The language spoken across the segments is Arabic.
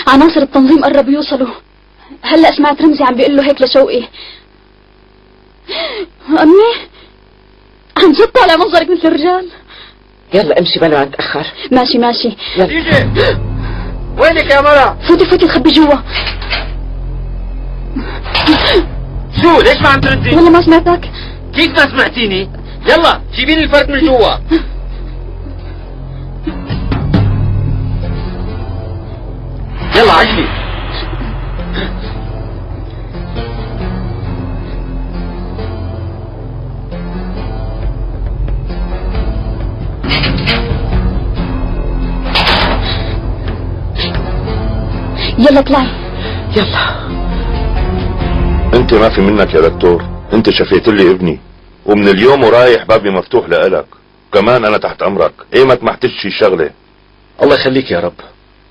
عناصر التنظيم قربوا يوصلوا. هلا سمعت رمزي عم بيقول له هيك لشوقي. امي عن جد طالع منظرك مثل الرجال. يلا امشي بلا ما نتاخر. ماشي ماشي. يلا وينك يا مرة؟ فوتي تخبي جوا. شو ليش ما عم تردي؟ والله ما سمعتك. كيف ما سمعتيني؟ يلا جيبي لي الفرق من جوا. يلا عجلي. يلا اطلعي. يلا. انت ما في منك يا دكتور، انت شفيت لي ابني ومن اليوم ورايح بابي مفتوح لإلك، كمان انا تحت امرك، ايمت ما احتجت شي شغله. الله يخليك يا رب،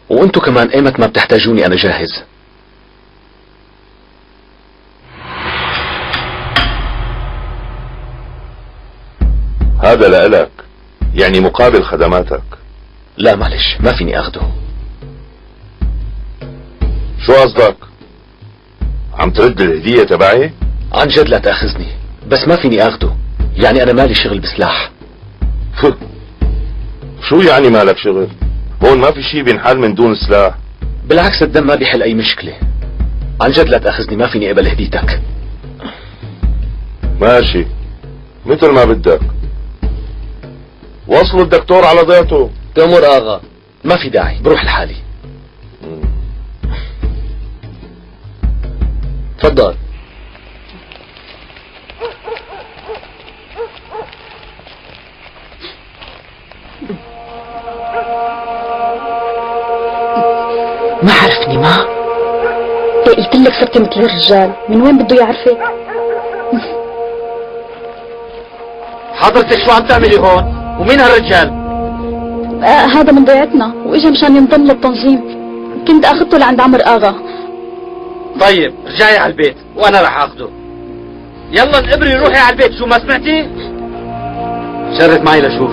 وانتو كمان ايمت ما بتحتاجوني انا جاهز. هذا لإلك، يعني مقابل خدماتك. لا معلش ما فيني اخده. شو قصدك؟ عم ترد الهدية تبعي؟ عن جد لا تاخذني، بس ما فيني اخده، يعني انا مالي شغل بسلاح. شو يعني مالك شغل؟ هون ما في شي بينحل من دون سلاح. بالعكس الدم ما بيحل اي مشكلة. عن جد لا تاخذني، ما فيني اقبل هديتك. ماشي مثل ما بدك. وصلوا الدكتور على ضيعته. تأمر اغا، ما في داعي بروح لحالي. تفضل. ما عرفني ما قلت لك صرتي مثل الرجال، من وين بده يعرفك؟ حضرتك شو عم تعملي هون؟ ومين هالرجال؟ هذا من ضيعتنا واجا مشان ينضم للتنظيم. كنت اخذته لعند عمر اغا. طيب رجعي على البيت وانا رح اخده. يلا الابري روحي على البيت، شو ما سمعتي؟ شرف معي لشوف.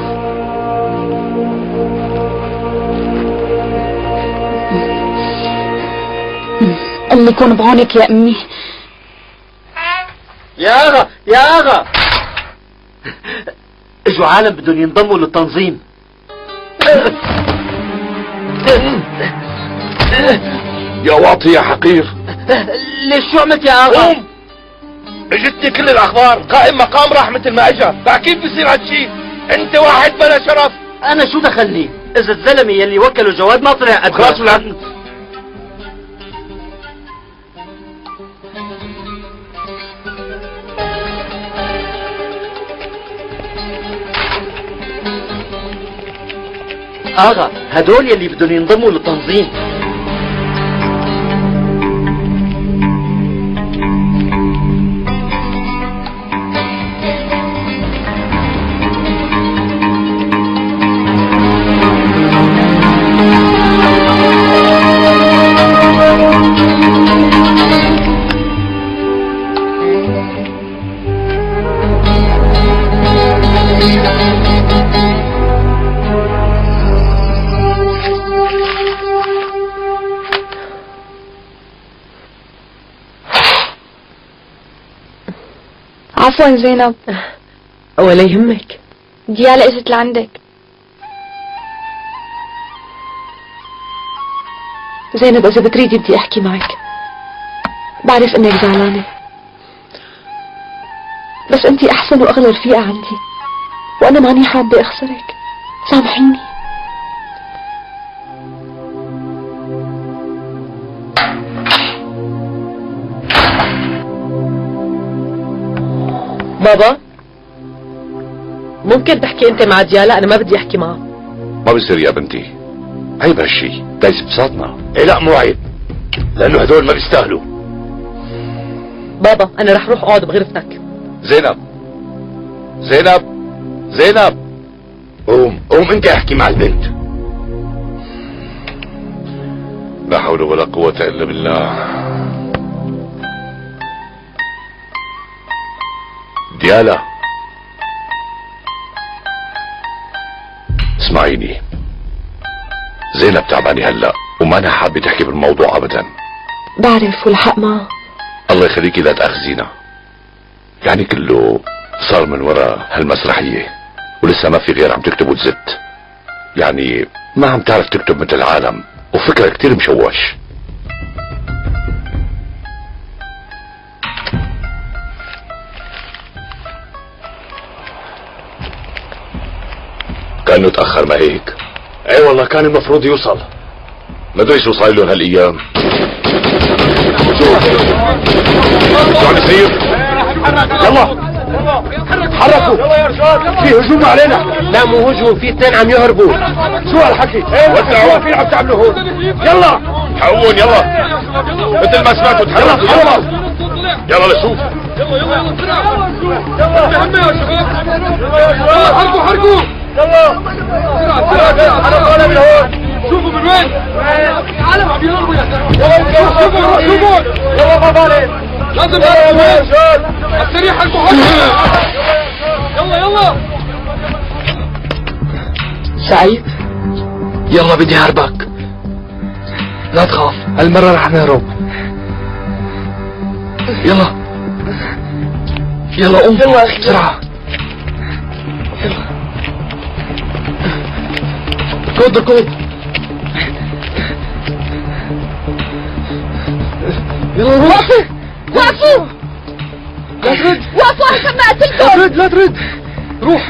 الله يكون بعونك يا امي. يا اغا يا اغا، اجوا عالم بدهم ينضموا للتنظيم. يا واطي يا حقير. ليش شو عملت يا اغا؟ قوم، اجتني كل الاخبار، قائم مقام راح مثل ما اجا، فاكيد بصير هالشي. انت واحد بلا شرف. انا شو دخلني؟ اذا الزلمه يلي وكله جواد ما طلع قد خلاص ولاد. اغا هدول يلي بدهم ينضموا للتنظيم. عفوا زينب. ولا يهمك. ديالا اجت لعندك. زينب اذا بتريدي بدي احكي معك. بعرف انك زعلانة، بس انتي احسن واغلى رفيقة عندي، وانا ماني حابة اخسرك. سامحيني. بابا ممكن تحكي انت مع ديالا؟ انا ما بدي احكي معه. ما بصير يا بنتي، عيب هالشي، دايس بساطنا. ايه لا مو عيب، لانه هدول ما بيستاهلوا. بابا انا رح روح اقعد بغرفتك. زينب زينب زينب، قوم انت احكي مع البنت. لا حول ولا قوة الا بالله. ديالا اسمعيني، زينب تعبانة هلا، وما انا حابة تحكي بالموضوع ابدا. بعرف والحق معه. الله يخليكي لا تأخذينا، يعني كله صار من وراء هالمسرحية ولسه ما في غير عم تكتب وتزت، يعني ما عم تعرف تكتب مثل العالم وفكرة كتير مشوش. كأنه تأخر ما هيك؟ اي والله كان المفروض يوصل. مدري شو صاير لهم هالأيام. شو عم يصير؟ يلا حركوا، في هجوم علينا. لا مو هجوم، في اثنين عم يهربوا. شو هالحكي؟ وسعوا، في عم تعملوا هون. يلا حقون يلا مثل ما سمعتوا تحركوا. يلا لشوف. يلا بسرعة. يلا همي يا شباب. يلا حركوا. يلا بسرعة حركوا من هون. شوفوا من وين؟ العالم عم يهربوا يا اخي. شوفوا يلا ما بالي. لازم على السريع حركوا. يلا سعيد يلا بدي هربك. لا تخاف هالمرة رح نهرب. يلا قوم بسرعة. ركض يلا روح. وقفوا لا ترد وقفوا عشان ما قتلتهم. لا ترد روح.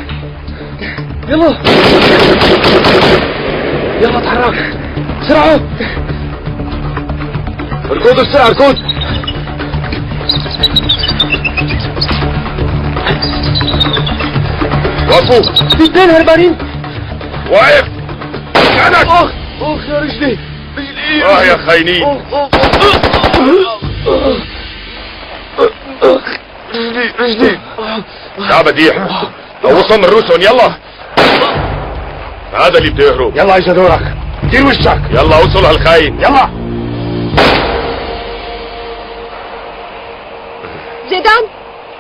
يلا اتحرك بسرعة. اركض بسرعة اركض. وقفوا. في اثنين هربانين. واقف مكانك. اخ يا رجلي. يا خاينين. رجلي يا بديع وصل من روسهم. يلا هذا اللي بده يهرب. يلا اجا دورك. دير وشك. يلا وصل هالخاين. يلا زيدان،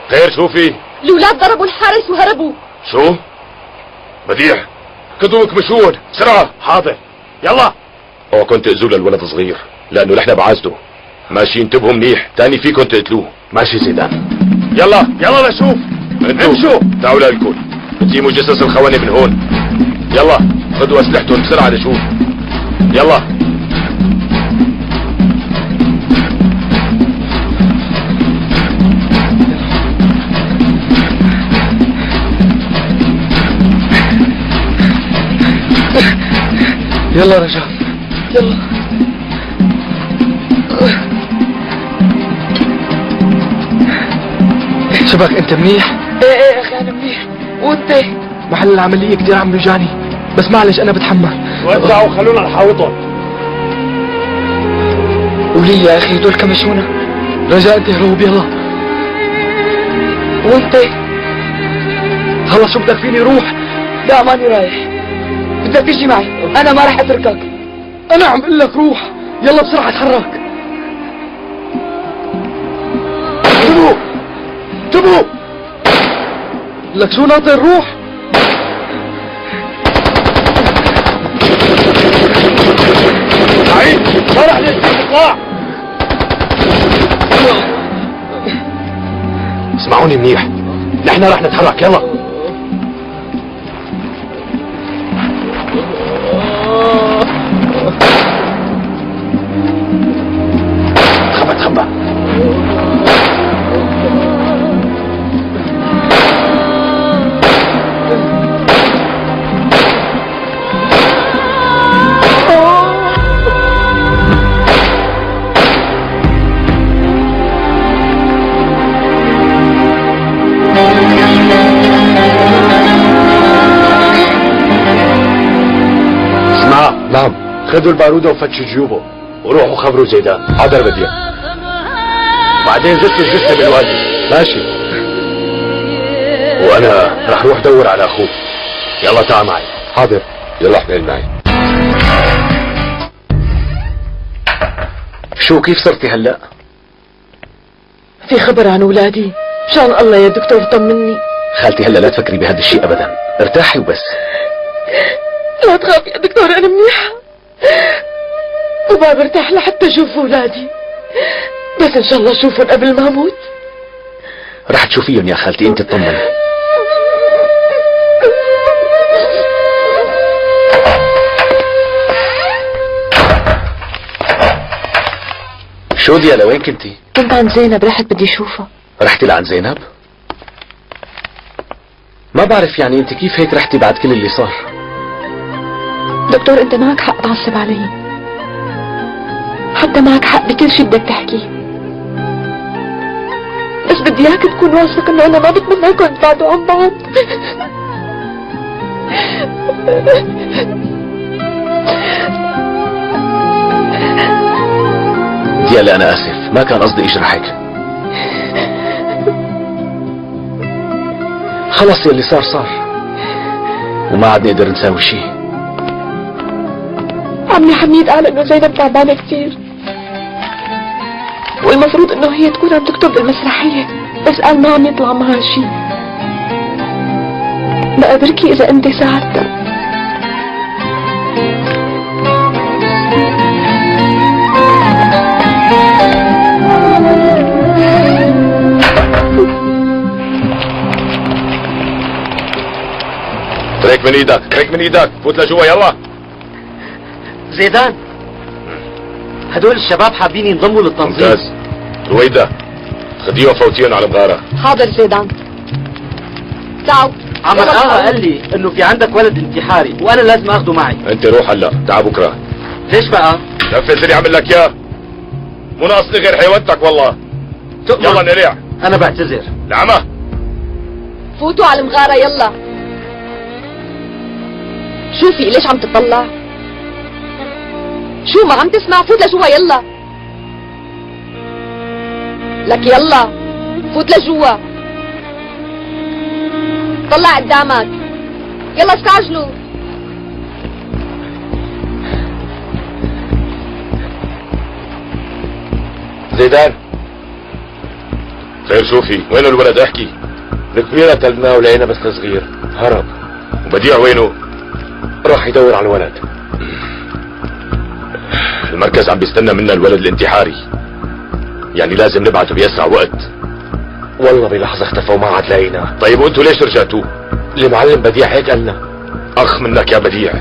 خير شو في؟ الأولاد ضربوا الحارس وهربوا. شو؟ بديع خذوك مشون بسرعة. حاضر يلا. اوعكم تأذوا للولد صغير لانه نحن بعازته. ماشي انتبهوا منيح، تاني فيكم تقتلوه. ماشي زيدان. يلا لشوف. امشوا تعالوا لكم بتجيبوا جثث الخونة من هون. يلا خذوا اسلحتهم بسرعة لشوف. يلا يلا رجاء يلا. شبك انت منيح؟ ايه اخي انا منيح. وانت؟ محل العملية كتير عم بيوجعني بس معلش انا بتحمل. وزعوا خلونا نحاوطهم. قولي يا اخي دول كمشونا. رجاء انت هروب يلا. وانت؟ خلص شو بدك فيني روح. لا ماني رايح. بدك تيجي معي، انا ما راح اتركك. انا عم اقول لك روح. يلا بسرعة اتحرك. انتبهوا لك شو ناطر روح. سعيد ما رح نطلع. اسمعوني منيح، نحن رح نتحرك. يلا تخبى. نعم. خذوا البارودة وفتشوا جيوبه وروحوا خبروا زيدان. حاضر بديع. بعدين زتوا الجثة بالوادي. ماشي. وانا رح روح دور على اخوك. يلا تعال معي. حاضر. يلا احمل معي. شو كيف صرتي هلا؟ في خبر عن ولادي؟ مشان الله يا دكتور طمني. خالتي هلا لا تفكري بهذا الشيء ابدا، ارتاحي وبس. لا تخاف يا دكتور انا منيحة. وما برتاح لحتى اشوف اولادي، بس ان شاء الله اشوفهم قبل ما اموت. رح تشوفيهم يا خالتي، انت اطمني. شو دي لوين كنتي؟ كنت عند زينب، رحت بدي اشوفها. رحتي لعند زينب؟ ما بعرف يعني انت كيف هيك رحتي بعد كل اللي صار؟ دكتور انت معك حق تعصب علي، حتى معك حق بكل شي بدك تحكيه، بس بدي اياك تكون واثق انه انا ما بتمناكم تبعدوا عن بعض. ديالا انا اسف، ما كان قصدي اجرحك. خلص يلي صار صار، وما عاد نقدر نساوي شيء. عمي حميد قال انه زينب تعبانه كثير، والمفروض انه هي تكون عم تكتب بالمسرحيه، بس قال ما عم يطلع معها شيء. بقى بركي اذا انت ساعدتها. تريك من ايدك، تريك من ايدك، فوت لجوا يلا. زيدان، هدول الشباب حابين ينضموا للتنظيم. ممتاز. رويدة خديهم فوتيهم على مغارة. حاضر زيدان. تعالوا. عم الآغا قال لي انه في عندك ولد انتحاري وانا لازم اخده معي. انت روح هلا، تعال بكره. ليش بقى؟ نفذ اللي عمل لك اياه. مو ناقصني غير حيوانتك والله. يلا نريع. انا بعتذر. العمى. فوتوا على المغارة يلا. شوفي ليش عم تطلع؟ شو ما عم تسمع؟ فوت لجوا يلا. لك يلا فوت لجوا. طلع قدامك. يلا استعجلوا. زيدان. خير شوفي، وين الولد؟ احكي. الكبيرة تلناه ولقينا بس صغير هرب. وبديع وينه؟ راح يدور على الولد. المركز عم بيستنى منا الولد الانتحاري، يعني لازم نبعته بأسرع وقت. والله بلحظة اختفى وما عاد لاقينا. طيب وانتوا ليش رجعتوا؟ المعلم بديع هيك قالنا. اخ منك يا بديع،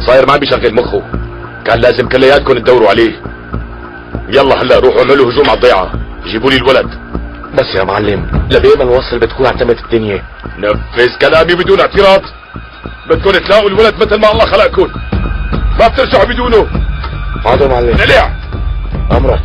صاير ما عم بيشغل مخه، كان لازم كلياتكم تدوروا عليه. يلا هلا روحوا اعملوا هجوم على الضيعة، جيبوا لي الولد. بس يا معلم لبين ما نوصل بتكون اعتمت الدنيا. نفذ كلامي بدون اعتراض. بدكم تلاقوا الولد مثل ما الله خلقكم، ما بترجعوا بدونه. حاضر معلم. نلع امرك.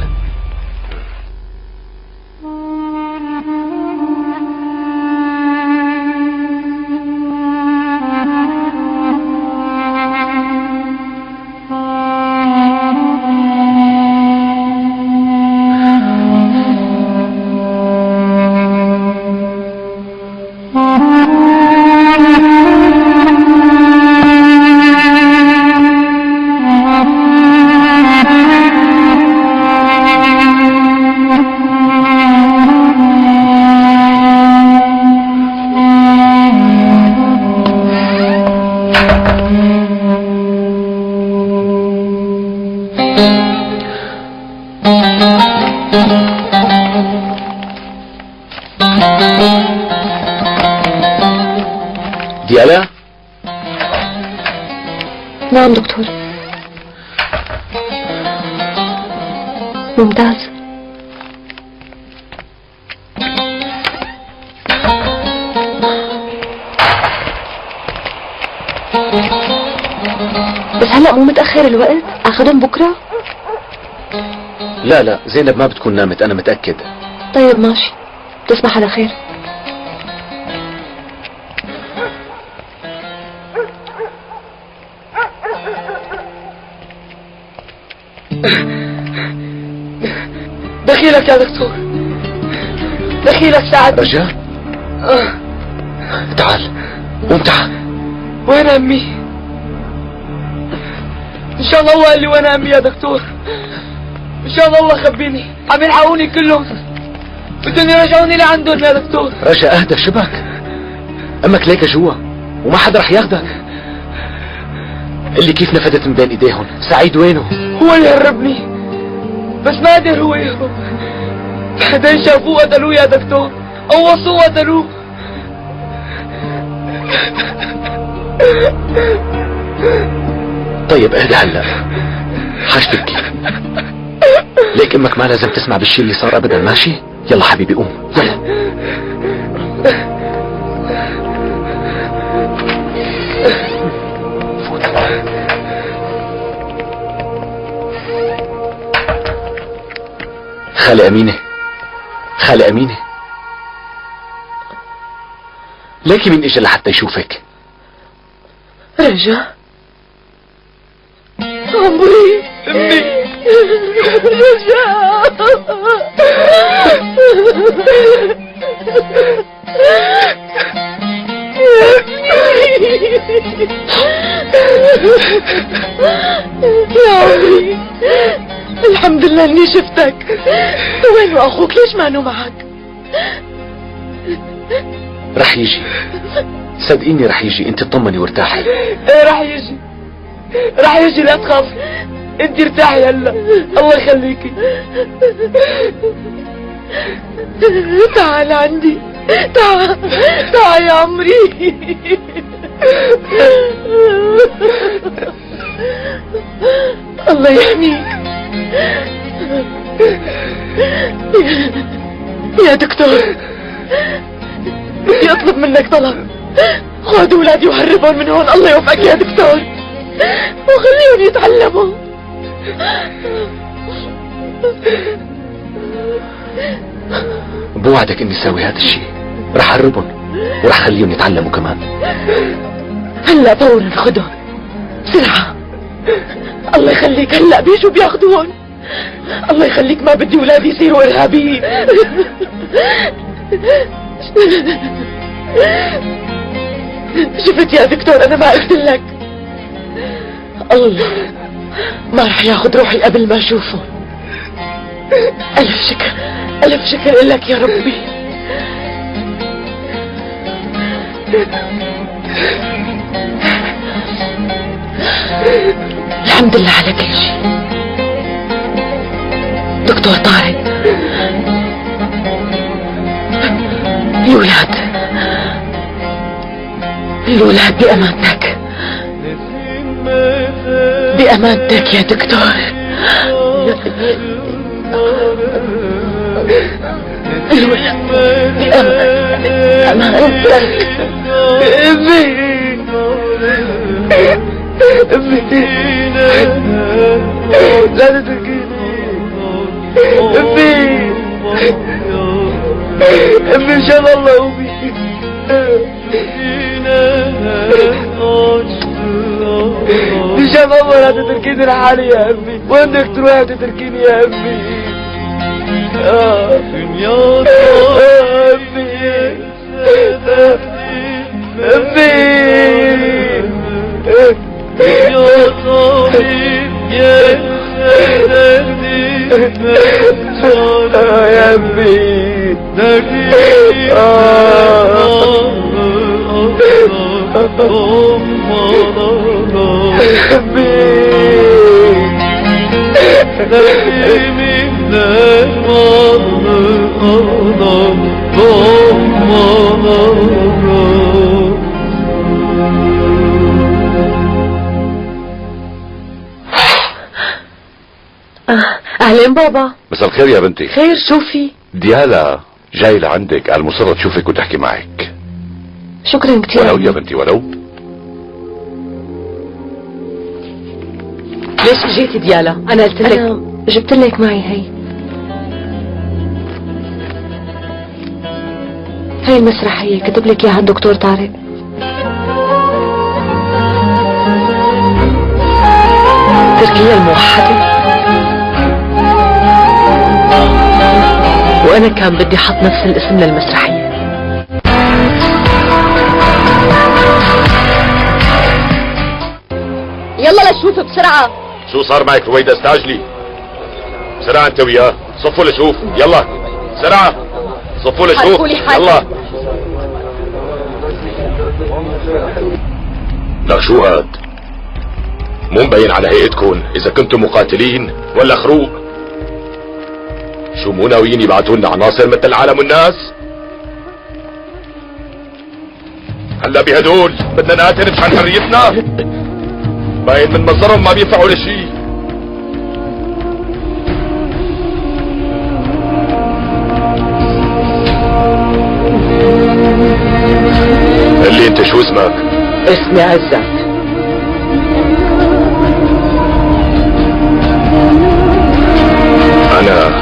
ديالا؟ نعم دكتور. ممتاز. بس هلأ مو متأخر الوقت؟ اخدهم بكرة؟ لا زينب ما بتكون نامت، انا متأكد. طيب ماشي، تصبح على خير. دخيلك يا دكتور، دخيلك ساعد. رجاء تعال، قوم تعال. وين امي؟ ان شاء الله هو قال لي وين امي يا دكتور. ان شاء الله خبيني، عم يلحقوني كلهم، بدهم يرجعوني لعندهم يا دكتور. رجاء اهدى، شبك امك ليك جوا وما حدا رح ياخدك. اللي كيف نفدت من بين ايديهم. سعيد وينه؟ هو اللي هربني، بس ما قدر هو يهرب. بعدين شافوه قتلوه يا دكتور، قوصوه قتلوه. طيب اهدى هلا، حاج تبكي. ليك امك ما لازم تسمع بالشي اللي صار ابدا، ماشي؟ يلا حبيبي قوم يلا. خالة أمينة، خالة أمينة، ليكي مين اجى لحتى يشوفك؟ رجا عمري امي رجا يا عمري، الحمد لله اني شفتك. وين اخوك؟ ليش ما انه معك؟ رح يجي، صدقيني رح يجي، انت اطمني وارتاحي. ايه رح يجي، رح يجي، لا تخاف، انت ارتاحي هلا، الله يخليكي. تعال عندي، تعال تعال يا عمري. الله يحميك يا دكتور. بدي اطلب منك طلب، خذ اولادي وهربهم من هون. الله يوفقك يا دكتور، وخليهم يتعلموا. بوعدك اني ساوي هذا الشيء، رح هربهم ورح خليهم يتعلموا كمان. هلا فورا خذهم بسرعة. الله يخليك، هلا بيجوا بياخذوهم. الله يخليك، ما بدي اولادي يصيروا ارهابيين. شفت يا دكتور، انا ما قلت لك؟ الله ما رح ياخذ روحي قبل ما اشوفه. الف شكر، الف شكر لك يا ربي. الحمد لله على كل شيء. دكتور طارق، الولاد بأمانتك، بأمانتك يا دكتور. الولاد بأمانتك. امي امي لا تتركيني. امي امي ان شاء الله امي. ان شاء الله لا تتركيني لحالي يا امي، وينك تروح تتركيني يا امي؟ امي امي يا طبيب يا سيدي يا امي اهلين بابا. مساء الخير يا بنتي. خير، شو في؟ ديالا جاي لعندك، قال مصرة تشوفك وتحكي معك. شكرا كثير. ولو يا بنتي ولو. ليش اجيتي ديالا؟ انا قلت لك. انا جبت لك معي هي المسرحية كتب لك اياها الدكتور طارق. تركيا الموحدة. وانا كان بدي احط نفس الاسم للمسرحية. يلا لشوف بسرعة. شو صار معك رويدة؟ استعجلي بسرعة انت وياه. صفوا لشوف، يلا بسرعة صفوا لشوف يلا. لا شو هاد؟ مو مبين على هيئتكم اذا كنتم مقاتلين ولا خروق. شو مو ناويين يبعتوا لنا عناصر مثل العالم والناس؟ هلا بهدول بدنا نقاتل مشان حريتنا؟ باين من مصدرهم ما بينفعوا لشي. اللي انت شو اسمك؟ اسمي عزت. انا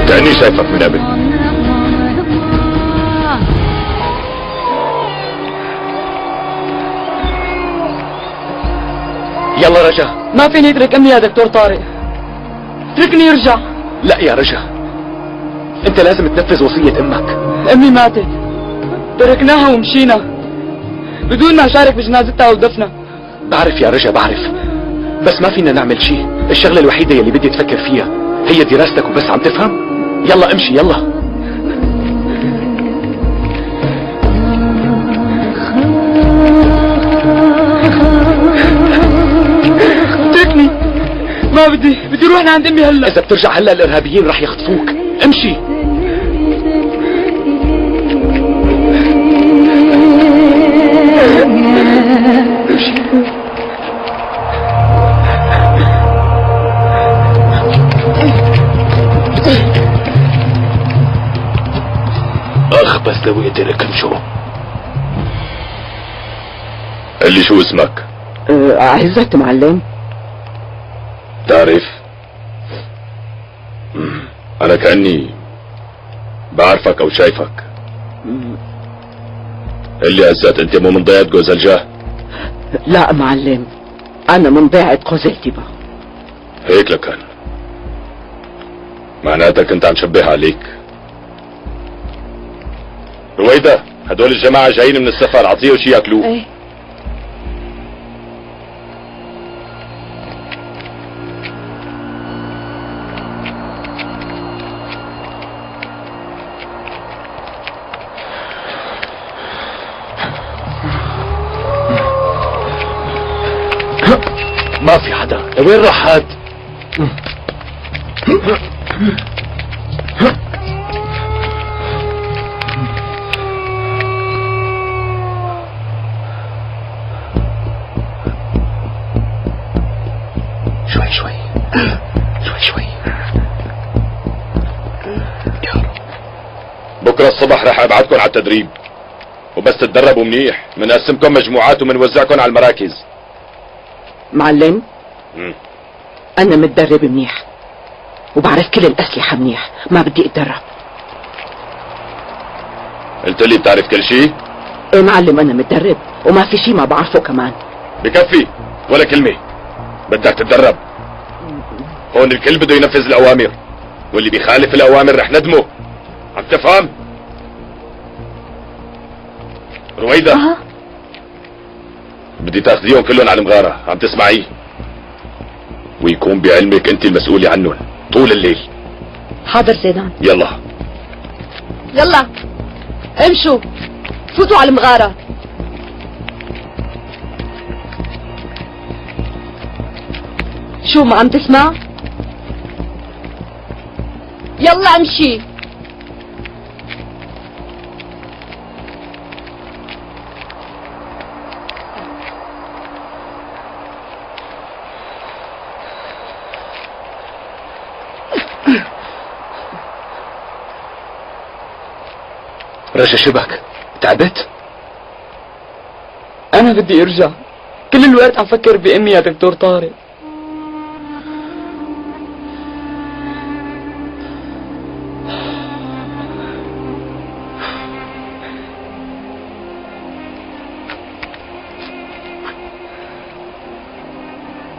كأني شايفك من قبل. يلا رجا. ما فيني اترك امي يا دكتور طارق. اتركني ارجع. لا يا رجا، انت لازم تنفذ وصية امك. امي ماتت، تركناها ومشينا بدون ما اشارك بجنازتها ودفنها. بعرف يا رجا بعرف، بس ما فينا نعمل شيء. الشغلة الوحيدة يلي بدي تفكر فيها هي دراستك وبس. عم تفهم؟ يلا امشي يلا. اتركني، ما بدي روح لعند امي هلا. اذا بترجع هلا الارهابيين رح يخطفوك. امشي. اخ بس لو قدرك امشوا. اللي شو اسمك؟ عزت معلم. تعرف انا كأني بعرفك او شايفك. اللي عزت انت مو من ضيعة جوز الجاه؟ لا معلم، انا من ضيعة قزلتبة. هيك لكان معناتها كنت عم شبه عليك. رويدة، هدول الجماعة جايين من السفر، عطيه شي ياكلوه. ايه ما في حدا. لوين راح هاد؟ شوي شوي شوي شوي. يا رب. بكرة الصبح رح ابعتكم على التدريب، وبس تتدربوا منيح منقسمكم مجموعات ومنوزعكم على المراكز. معلم انا متدرب منيح وبعرف كل الاسلحة منيح، ما بدي اتدرب. قلت لي بتعرف كل شيء؟ ايه معلم انا متدرب وما في شي ما بعرفه كمان. بكفي ولا كلمة، بدك تتدرب. هون الكل بده ينفذ الاوامر، واللي بيخالف الاوامر رح ندمه. عم تفهم؟ رويدة بدي تاخذيهم كلهم على المغارة، عم تسمعي؟ ويكون بعلمك انت المسؤولة عنهم طول الليل. حاضر زيدان. يلا يلا امشوا فوتوا على المغارة. شو ما عم تسمع؟ يلا امشي. رجا شبك تعبت؟ انا بدي ارجع، كل الوقت عم فكر بامي يا دكتور طارق.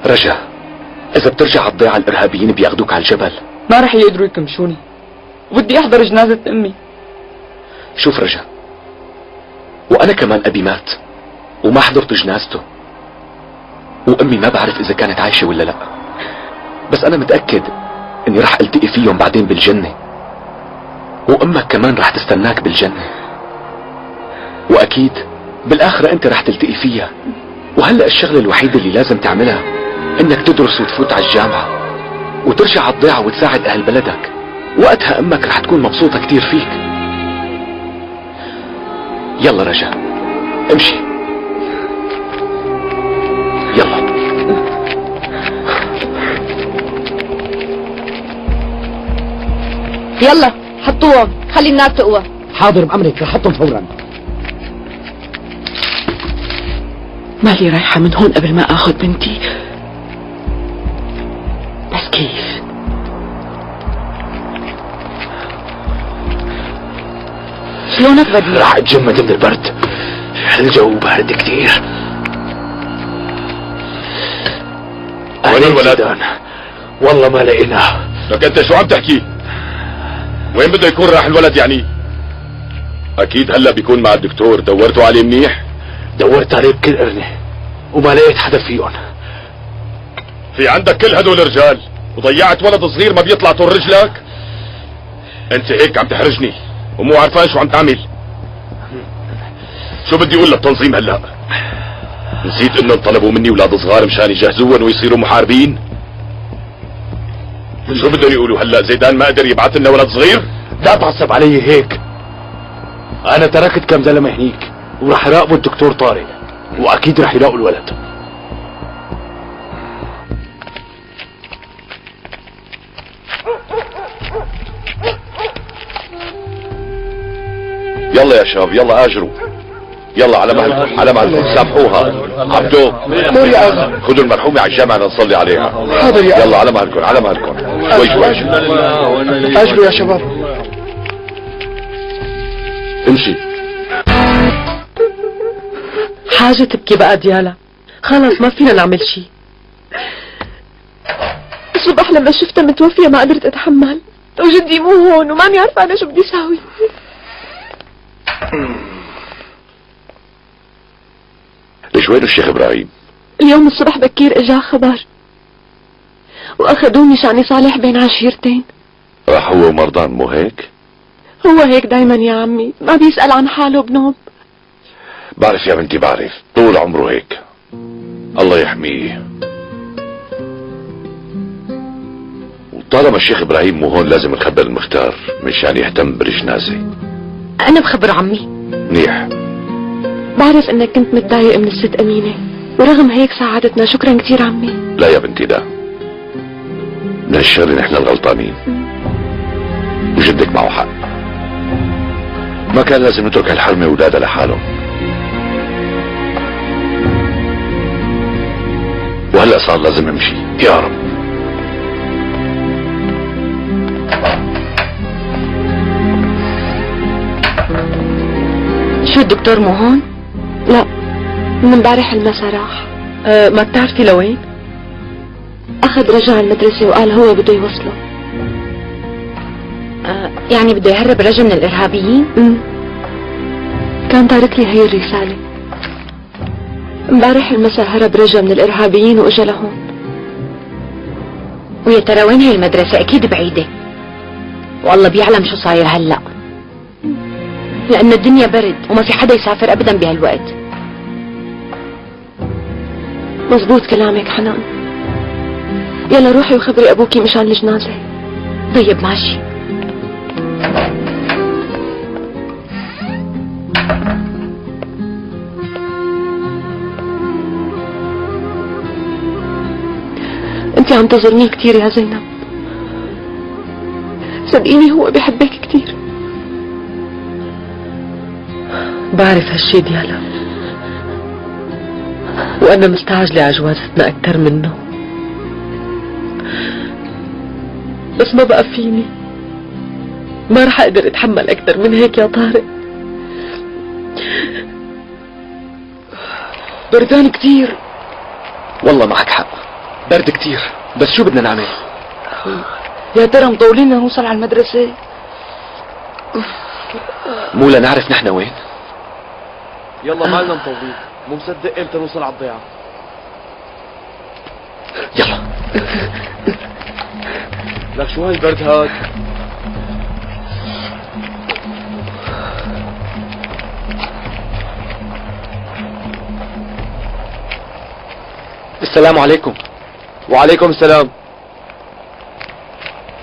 رجا اذا بترجع على الضيعة الارهابيين بياخدوك على الجبل. ما رح يقدروا يكمشوني، وبدي احضر جنازة امي. شوف رجا، وانا كمان ابي مات وما حضرت جنازته، وامي ما بعرف اذا كانت عايشة ولا لا، بس انا متأكد اني رح التقي فيهم بعدين بالجنة، وامك كمان رح تستناك بالجنة، واكيد بالاخرة انت رح تلتقي فيها وهلأ الشغلة الوحيدة اللي لازم تعملها انك تدرس وتفوت على الجامعة وترجع على الضيعة وتساعد اهل بلدك. وقتها امك رح تكون مبسوطة كتير فيك. يلا رجاء امشي، يلا. يلا حطوهم، خلي النار تقوى. حاضر بأمرك، رح حطهم فورا. مالي رايحة من هون قبل ما اخذ بنتي، بس كيف؟ شلونك بديع؟ رح اتجمد من البرد، الجو بارد كتير. وين الولد؟ والله ما لقيناه. لك انت شو عم تحكي؟ وين بده يكون راح الولد يعني؟ اكيد هلا بيكون مع الدكتور. دورتوا عليه منيح؟ دورت عليه بكل قرنة وما لقيت حدا فيهم. في عندك كل هدول الرجال وضيعت ولد صغير ما بيطلع طول رجلك؟ انت هيك عم تحرجني ومو عارفان شو عم تعمل. شو بدي اقول للتنظيم هلا؟ نسيت انهم طلبوا مني اولاد صغار مشان يجهزوهم ويصيروا محاربين؟ شو بدهم يقولوا هلا؟ زيدان ما قدر يبعث لنا ولد صغير؟ لا تعصب علي هيك. انا تركت كم زلمه هنيك وراح يراقبوا الدكتور طارق، واكيد راح يلاقوا الولد. يلا يا شباب يلا اجروا، يلا على مهلكم على مهلكم. سامحوها. عبدو خذوا المرحومة على الجامعة نصلي عليها. حاضر يا يلا على مهلكم على مهلكم. شوي شوي. أجلوا يا شباب. امشي. حاجة تبكي بقى ديالا، خلص ما فينا نعمل شي. الصبح لما شفتها متوفية ما قدرت اتحمل، وجدي مو هون وماني عارفة انا شو بدي اساوي. ليش وين الشيخ ابراهيم؟ اليوم الصبح بكير اجا خبر واخذوني شاني صالح بين عشيرتين. راح هو ومرضان مو هيك؟ هو هيك دايما يا عمي، ما بيسأل عن حاله بنوب. بعرف يا بنتي بعرف، طول عمره هيك. الله يحميه. وطالما الشيخ ابراهيم مو هون لازم نخبر المختار مشان يهتم بالجنازة. انا بخبر عمي. منيح. بعرف انك كنت متضايق من الست امينة، ورغم هيك ساعدتنا. شكرا كثير عمي. لا يا بنتي لا، من هالشغلة نحن الغلطانين، وجدك معه حق. ما كان لازم نترك هالحرمة وولادها لحالهم. وهلا صار لازم امشي. يا رب. شو الدكتور مو هون؟ لا، من امبارح المسا راح. ما بتعرفي لوين؟ اخذ رجع المدرسة وقال هو بده يوصله. يعني بده يهرب رجل من الارهابيين؟ كان تارك لي هي الرسالة. امبارح المسا هرب رجل من الارهابيين واجا لهون. ويا ترى وين هي المدرسة؟ اكيد بعيدة، والله بيعلم شو صاير هلا، لأن الدنيا برد وما في حدا يسافر أبدا بهالوقت. مزبوط كلامك حنان. يلا روحي وخبري أبوكي مشان الجنازة. طيب ماشي. انت عم تظلميه كثير يا زينب، صدقيني هو بحبك كثير. بعرف هالشي ديالا، وأنا مستعجلة على جوازتنا أكتر منه، بس ما بقى فيني، ما رح أقدر أتحمل أكتر من هيك يا طارق. بردان كتير. والله معك حق، برد كتير، بس شو بدنا نعمل؟ يا ترى مطولين لنوصل على المدرسة؟ مو لنعرف نحن وين؟ يلا مالنا مطولين، مو مصدق امتى نوصل على الضيعة. يلا. لك شو هالبرد هاد؟ السلام عليكم. وعليكم السلام.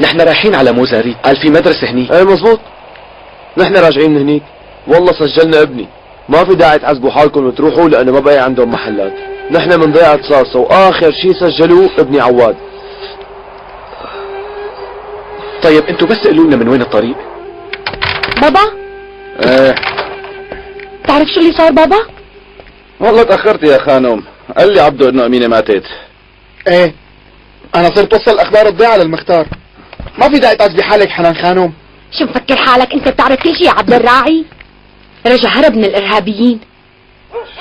نحن رايحين على موزاريت، قال في مدرسة هنيك. ايه مزبوط، نحن راجعين من هنيك. والله سجلنا ابني، ما في داعي تعذبوا حالكم وتروحوا لانه ما بقى عندهم محلات. نحن من ضيعة صاصة واخر شي سجلوه ابني عواد. طيب انتوا بس قولوا لنا من وين الطريق. بابا ايه تعرف شو اللي صار بابا؟ والله تأخرت يا خانم. قال لي عبده انه امينة ماتت. ايه انا صرت اوصل اخبار الضيعة للمختار. ما في داعي تعذبي حالك حنان خانم. شو مفكر حالك انت بتعرف كل شيء يا عبد الراعي؟ رجع هرب من الارهابيين.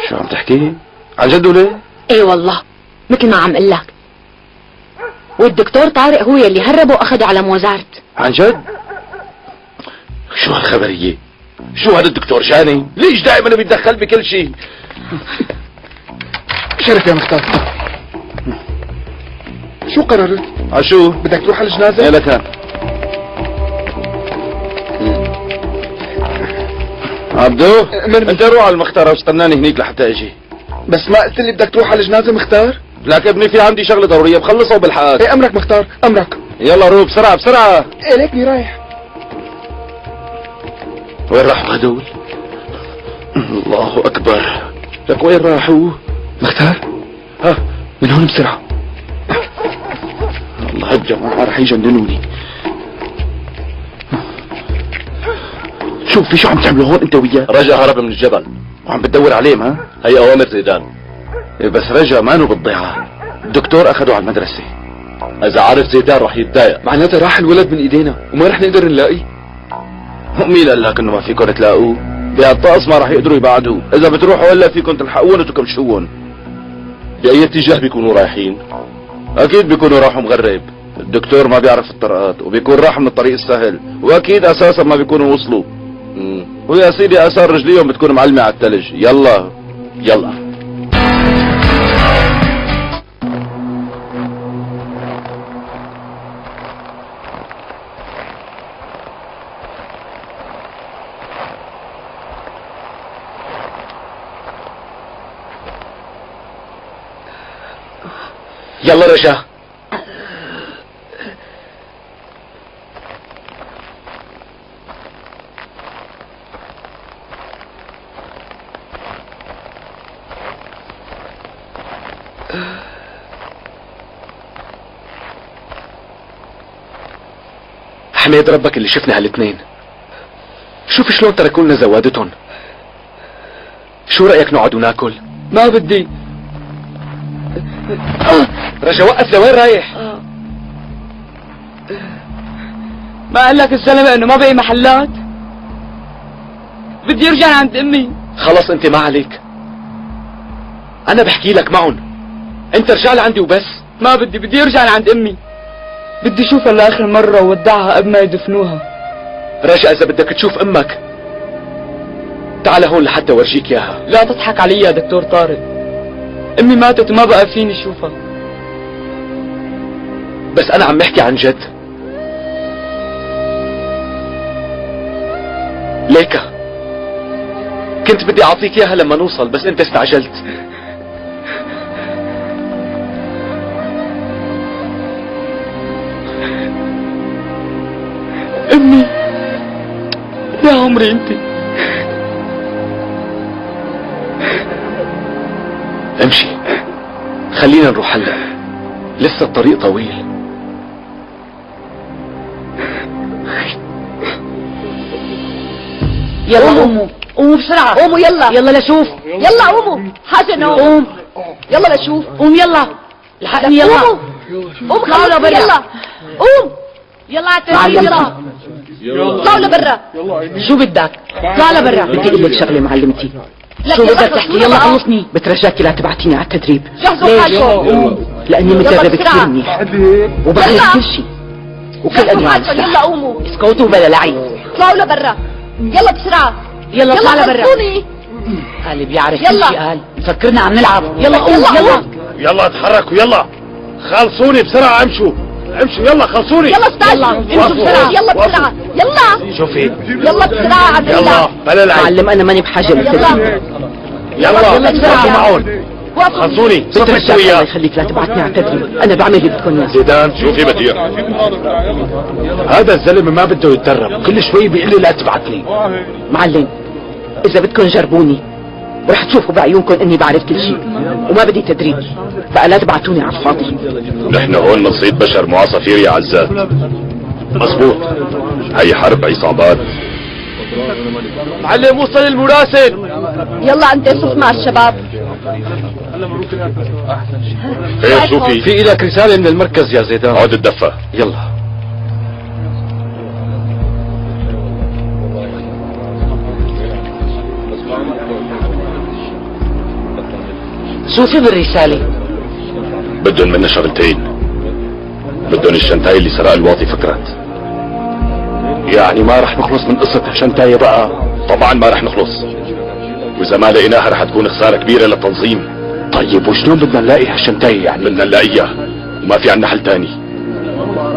شو عم تحكي؟ عن جد وليه؟ ايه والله مثل ما عم قل لك. والدكتور طارق هو يلي هربه واخده على موزارت. عن جد؟ شو هالخبرية؟ شو هذا الدكتور جاني؟ ليش دائما بيتدخل بكل شيء؟ شرف يا مختار. شو قررت؟ عشو؟ بدك تروح على الجنازة؟ ايه لك عبدو انت روح على المختار واستناني هنيك لحتى اجي. بس ما قلت لي بدك تروح على الجنازة مختار؟ لك ابني في عندي شغلة ضرورية بخلصها وبالحقك. ايه امرك مختار امرك. يلا روح بسرعة بسرعة. ايه ليكني رايح. وين راحوا هدول؟ الله اكبر. لك وين راحوا؟ مختار ها من هون بسرعة. الله الجماعة رح يجننوني. شوف في شو عم تعملوا هون انت وياه؟ رجا هرب من الجبل وعم بتدور عليه. ما هي اوامر زيدان. بس رجا مانو بالضيعة، الدكتور اخده على المدرسة. اذا عرف زيدان رح يتضايق. معناتها راح الولد من ايدينا وما رح نقدر نلاقيه. مين قال لك انه ما فيكم تلاقوه؟ بهالطقس ما رح يقدروا يبعدوه. اذا بتروحوا الا فيكم تلحقون وتكمشون. باي اتجاه بيكونوا رايحين؟ اكيد بيكونوا راحوا مغرب. الدكتور ما بيعرف الطرقات وبيكون راح من الطريق السهل، واكيد اساسا ما بيكونوا وصلوا. ويا سيدي اثار رجليهم بتكون معلمة على الثلج. يلا يلا. يلا رجا. حميد ربك اللي شفنا هالاثنين. شوف شلون تركوا لنا زوادتهم. شو رأيك نقعد وناكل؟ ما بدي. رجا وقف، لوين رايح؟ ما قال لك الزلمه انه ما بقي محلات؟ بدي ارجع عند امي. خلص انت ما عليك، انا بحكي لك معهم، انت رجع لعندي وبس. ما بدي ارجع لعند امي. بدي اشوفها لاخر مره وودعها قبل ما يدفنوها. رجا اذا بدك تشوف امك تعال هون لحتى اورجيك اياها. لا تضحك علي يا دكتور طارق، امي ماتت وما بقى فيني اشوفها. بس انا عم بحكي عن جد. ليكا كنت بدي اعطيك اياها لما نوصل بس انت استعجلت. امي يا عمري انت. امشي خلينا نروح هلا، لسه الطريق طويل. يلا قوموا قوموا بسرعة، قوموا يلا يلا لشوف، يلا قوموا حسن قوم يلا لشوف، قوم يلا لحقني يلا قوم اطلعوا لبرا يلا قوم يلا على التدريب يلا اطلعوا لبرا. شو بدك؟ اطلع لبرا. بدي اقول لك شغله معلمتي. شو بدك تحكي؟ يلا خلصني. بترجاكي لا تبعتيني على التدريب. جهزوا حالكم لاني متدربة كثير منيح وبعرف كل شيء وكل انواع السلاح. يلا قوموا اسكتوا بلا لعب. اطلعوا لبرا يلا بسرعة. يلا اطلع لبرا. قال بيعرف كل شيء. قال فكرنا عم نلعب. يلا قوم يلا يلا اتحركوا يلا خلصوني بسرعة. امشوا يلا خلصوني. يلا استعد امشوا بسرعة. يلا بسرعة يلا شوفي يلا بسرعة عم يلا نلعب. بلا لعب. معلم انا ماني بحاجة للتدريب. يلا بسرعة معهم. خلصوني الله يخليك لا تبعتني على التدريب، انا بعمل اللي بدكم اياه. زيدان شوفي بديع، هذا الزلمه ما بده يتدرب، كل شوي بيقول لي لا تبعتني. معلم اذا بدكم جربوني ورح تشوفوا بعيونكم اني بعرف كل شيء وما بدي تدريب، فلا تبعتوني على الفاضي. نحن هون بنصيد بشر مو عصافير يا عزات. مزبوط، هي حرب عصابات. معلم وصل المراسل. يلا انت صف مع الشباب. ايه شوفي، في إلك رسالة من المركز يا زيدان. عود الدفة. يلا. شوفي بالرسالة. بدهم منا شغلتين، بدهم الشنتاي اللي سرق الواطي فكرت. يعني ما رح نخلص من قصة شنتاية بقى؟ طبعا ما رح نخلص، واذا ما لقيناها رح تكون خسارة كبيرة للتنظيم. طيب وشلون بدنا نلاقي هالشنتاية يعني؟ بدنا نلاقيها وما في عنا حل تاني،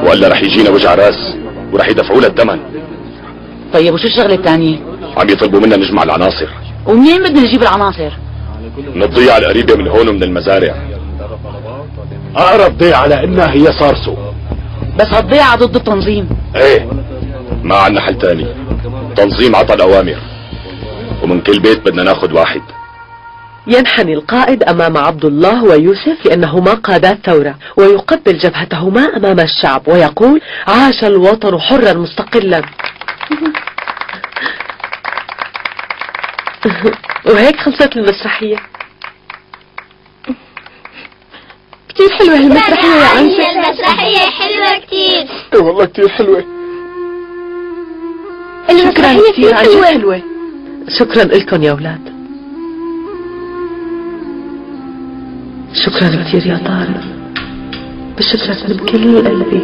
وإلا رح يجينا وجع راس ورح يدفعوا لها الثمن. طيب وشو الشغلة الثانية؟ عم يطلبوا منا نجمع العناصر. ومنين بدنا نجيب العناصر؟ من الضيعة القريبة من هون ومن المزارع. أقرب ضيعة لأنها هي صارصو. بس هالضيعة ضد التنظيم. ايه ما عنا حل تاني، تنظيم عطى الأوامر ومن كل بيت بدنا ناخد واحد. ينحني القائد أمام عبد الله ويوسف لأنهما قادا الثورة، ويقبل جبهتهما أمام الشعب ويقول: عاش الوطن حرا مستقلا. وهيك خلصت المسرحية. كتير حلوة هالمسرحية يا عنسة. المسرحية حلوة كتير. ايه والله كتير حلوة. شكرا كثير، عن جد حلوة. شكرا لكم يا أولاد. شكرا كثير يا طارق، بشكرك من كل قلبي.